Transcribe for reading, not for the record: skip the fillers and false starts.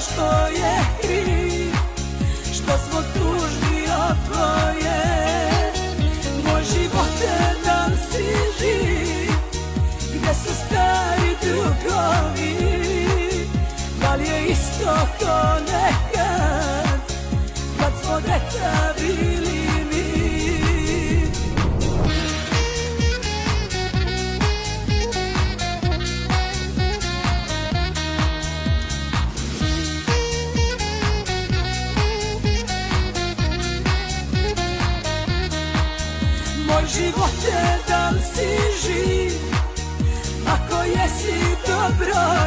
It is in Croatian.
što je kriv, što smo tužni od tvoje. Moj živote, da li si živ, gde su stari drugovi? Da li je isto ko nekad, kad smo deca bili mi? Moj živote, da li si živ, ako jesi dobro